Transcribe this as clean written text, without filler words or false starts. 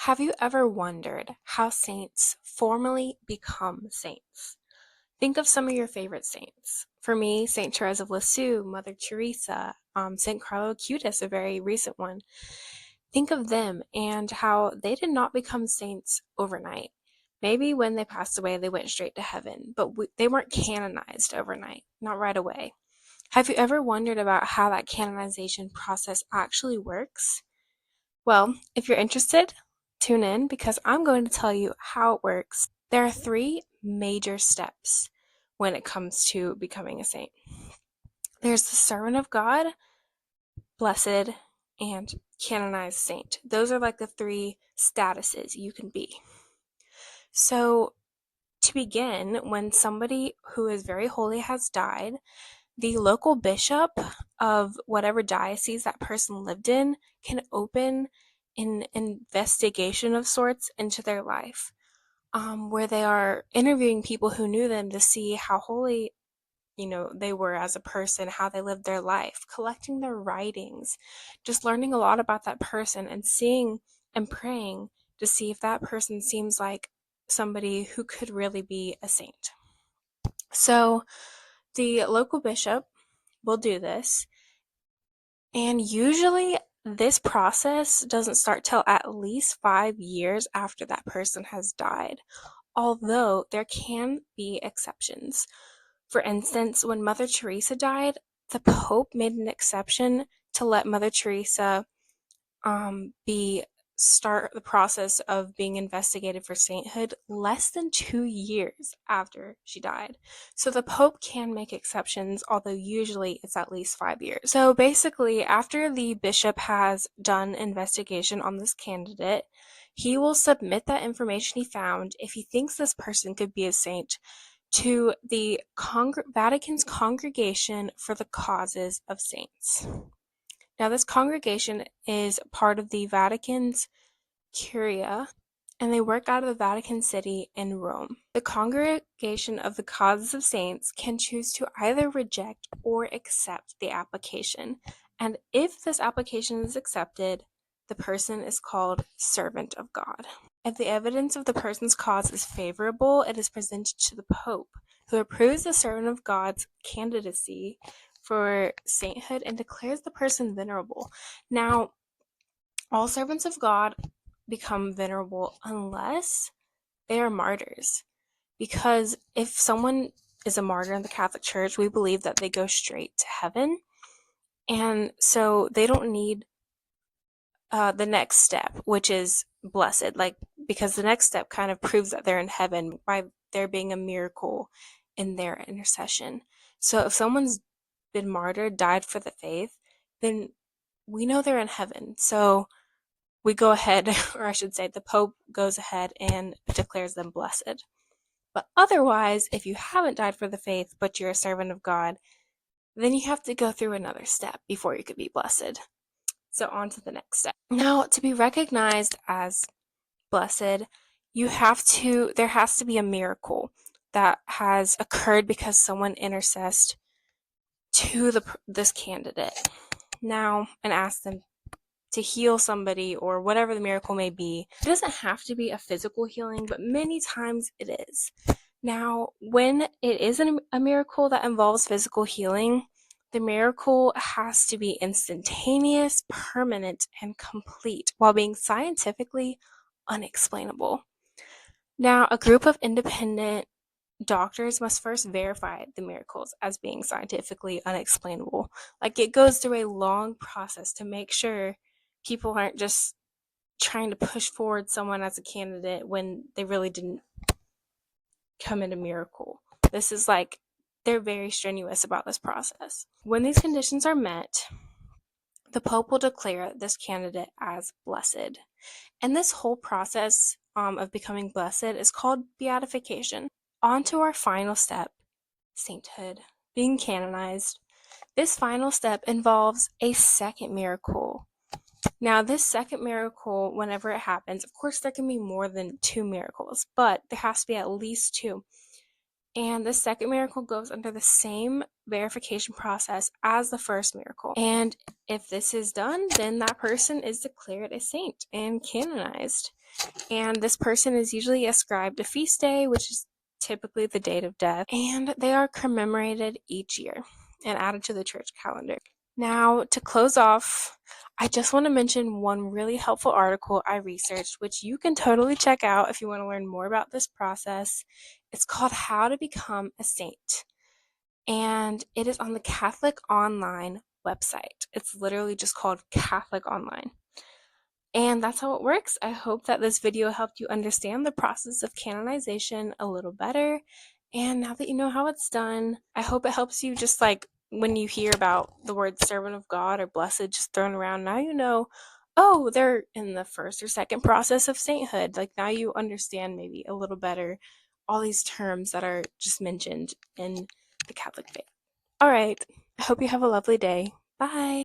Have you ever wondered how saints formally become saints? Think of some of your favorite saints. For me, Saint Therese of Lisieux, Mother Teresa, Saint Carlo Acutis, a very recent one. Think of them and how they did not become saints overnight. Maybe when they passed away, they went straight to heaven, but they weren't canonized overnight, not right away. Have you ever wondered about how that canonization process actually works? Well, if you're interested, tune in because I'm going to tell you how it works. There are three major steps when it comes to becoming a saint. There's the servant of God, blessed, and canonized saint. Those are like the three statuses you can be. So, to begin, when somebody who is very holy has died, the local bishop of whatever diocese that person lived in can open an investigation of sorts into their life, where they are interviewing people who knew them to see how holy they were as a person, how they lived their life, collecting their writings, just learning a lot about that person and seeing and praying to see if that person seems like somebody who could really be a saint. So the local bishop will do this. And usually this process doesn't start till at least 5 years after that person has died, although there can be exceptions. For instance, when Mother Teresa died, the Pope made an exception to let Mother Teresa be start the process of being investigated for sainthood less than 2 years after she died. So the Pope can make exceptions, although usually it's at least 5 years. So basically, after the bishop has done investigation on this candidate, he will submit that information he found if he thinks this person could be a saint to the Vatican's Congregation for the Causes of Saints. Now, this congregation is part of the Vatican's Curia, and they work out of the Vatican City in Rome. The Congregation of the Causes of Saints can choose to either reject or accept the application, and if this application is accepted, the person is called Servant of God. If the evidence of the person's cause is favorable, it is presented to the Pope, who approves the Servant of God's candidacy for sainthood and declares the person venerable. Now, all servants of God become venerable unless they are martyrs. Because if someone is a martyr in the Catholic Church, we believe that they go straight to heaven. And so they don't need the next step, which is blessed, because the next step kind of proves that they're in heaven by there being a miracle in their intercession. So if someone's been martyred, died for the faith, then we know they're in heaven. So we go ahead, or I should say, the Pope goes ahead and declares them blessed. But otherwise, if you haven't died for the faith, but you're a servant of God, then you have to go through another step before you could be blessed. So on to the next step. Now, to be recognized as blessed, there has to be a miracle that has occurred because someone intercessed to this candidate now and asked them to heal somebody or whatever the miracle may be. It doesn't have to be a physical healing, but many times it is. Now, when it is a miracle that involves physical healing, the miracle has to be instantaneous, permanent, and complete while being scientifically unexplainable. Now, a group of independent doctors must first verify the miracles as being scientifically unexplainable. It goes through a long process to make sure people aren't just trying to push forward someone as a candidate when they really didn't commit a miracle. This is they're very strenuous about this process. When these conditions are met, the Pope will declare this candidate as blessed. And this whole process of becoming blessed is called beatification. On to our final step, sainthood, being canonized. This final step involves a second miracle. Now, this second miracle, whenever it happens, of course, there can be more than two miracles, but there has to be at least two. And the second miracle goes under the same verification process as the first miracle. And if this is done, then that person is declared a saint and canonized. And this person is usually ascribed a feast day, which is typically the date of death, and they are commemorated each year and added to the church calendar. Now, to close off, I just want to mention one really helpful article I researched, which you can totally check out if you want to learn more about this process. It's called How to Become a Saint, and it is on the Catholic Online website. It's literally just called Catholic Online. And that's how it works. I hope that this video helped you understand the process of canonization a little better. And now that you know how it's done, I hope it helps you just like when you hear about the word servant of God or blessed just thrown around, now you know, oh, they're in the first or second process of sainthood. Like now you understand maybe a little better all these terms that are just mentioned in the Catholic faith. All right. I hope you have a lovely day. Bye.